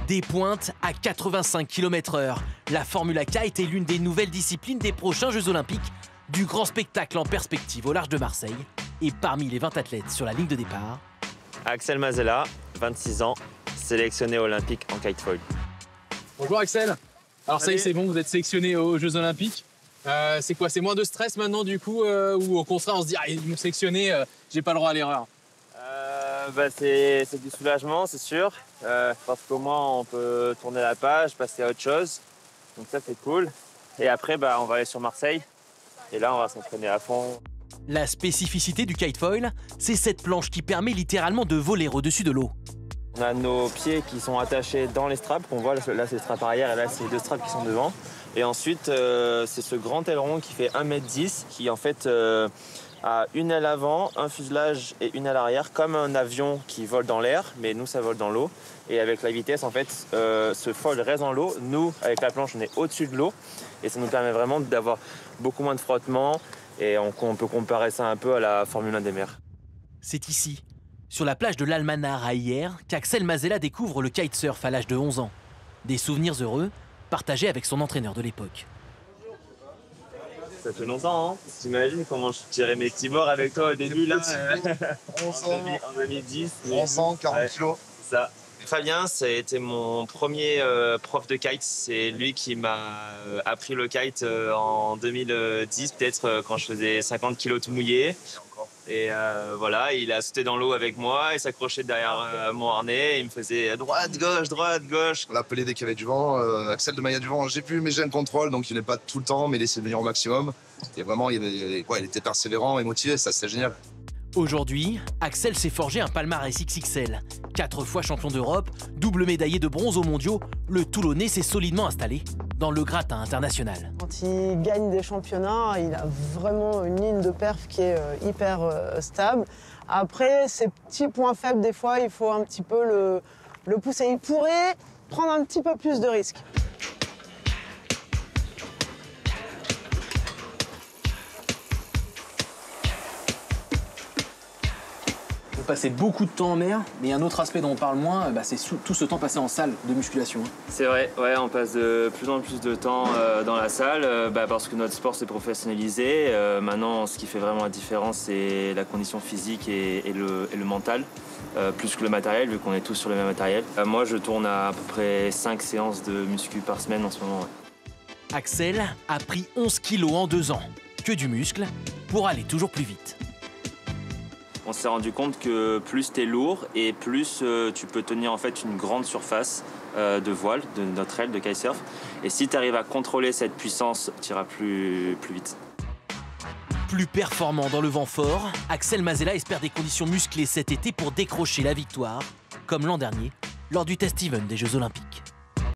Des pointes à 85 km/h. La Formula Kite est l'une des nouvelles disciplines des prochains Jeux Olympiques. Du grand spectacle en perspective au large de Marseille. Et parmi les 20 athlètes sur la ligne de départ, Axel Mazella, 26 ans, sélectionné olympique en kitefoil. Bonjour Axel. Alors ça y est, c'est bon, vous êtes sélectionné aux Jeux Olympiques. C'est quoi? C'est moins de stress maintenant du coup ou au contraire on se dit ah, ils m'ont sélectionné, j'ai pas le droit à l'erreur? C'est du soulagement, c'est sûr, parce qu'au moins on peut tourner la page, passer à autre chose. Donc ça c'est cool. Et après on va aller sur Marseille et là on va s'entraîner à fond. La spécificité du kitefoil, c'est cette planche qui permet littéralement de voler au-dessus de l'eau. On a nos pieds qui sont attachés dans les straps, qu'on voit là c'est le strap arrière et là c'est les deux straps qui sont devant. Et ensuite c'est ce grand aileron qui fait 1,10 m qui en fait a une aile avant, un fuselage et une aile arrière, comme un avion qui vole dans l'air, mais nous ça vole dans l'eau. Et avec la vitesse en fait ce foil reste dans l'eau, nous avec la planche on est au-dessus de l'eau et ça nous permet vraiment d'avoir beaucoup moins de frottement. Et on peut comparer ça un peu à la Formule 1 des mers. C'est ici, sur la plage de l'Almanar à Hyères, qu'Axel Mazella découvre le kitesurf à l'âge de 11 ans. Des souvenirs heureux partagés avec son entraîneur de l'époque. Ça fait longtemps, hein? T'imagines comment je tirais mes petits bords avec toi au début là en 2010. 11 ans, 40 kilos. C'est ça. Fabien, ça a été mon premier prof de kite. C'est lui qui m'a appris le kite en 2010, peut-être quand je faisais 50 kilos tout mouillé. Et voilà, il a sauté dans l'eau avec moi, il s'accrochait derrière mon harnais, il me faisait droite, gauche. On l'appelait dès qu'il y avait du vent. Axel de Maillat du vent, j'ai pu, mais j'ai un contrôle, donc il n'est pas tout le temps, mais il essaie de venir au maximum. Et vraiment, il était persévérant et motivé, ça c'était génial. Aujourd'hui, Axel s'est forgé un palmarès XXL. 4 fois champion d'Europe, double médaillé de bronze aux mondiaux, le Toulonnais s'est solidement installé dans le gratin international. Quand il gagne des championnats, il a vraiment une ligne de perf qui est hyper stable. Après, ses petits points faibles, des fois, il faut un petit peu le pousser. Il pourrait prendre un petit peu plus de risques. Vous passez beaucoup de temps en mer, mais un autre aspect dont on parle moins, c'est tout ce temps passé en salle de musculation. C'est vrai, ouais, on passe de plus en plus de temps dans la salle parce que notre sport s'est professionnalisé. Maintenant, ce qui fait vraiment la différence, c'est la condition physique et le mental, plus que le matériel, vu qu'on est tous sur le même matériel. Moi, je tourne à peu près 5 séances de muscu par semaine en ce moment. Ouais. Axel a pris 11 kilos en 2 ans, que du muscle, pour aller toujours plus vite. On s'est rendu compte que plus tu es lourd et plus tu peux tenir en fait une grande surface de voile, de notre aile de kitesurf. Et si tu arrives à contrôler cette puissance, tu iras plus vite. Plus performant dans le vent fort, Axel Mazella espère des conditions musclées cet été pour décrocher la victoire, comme l'an dernier, lors du test event des Jeux Olympiques.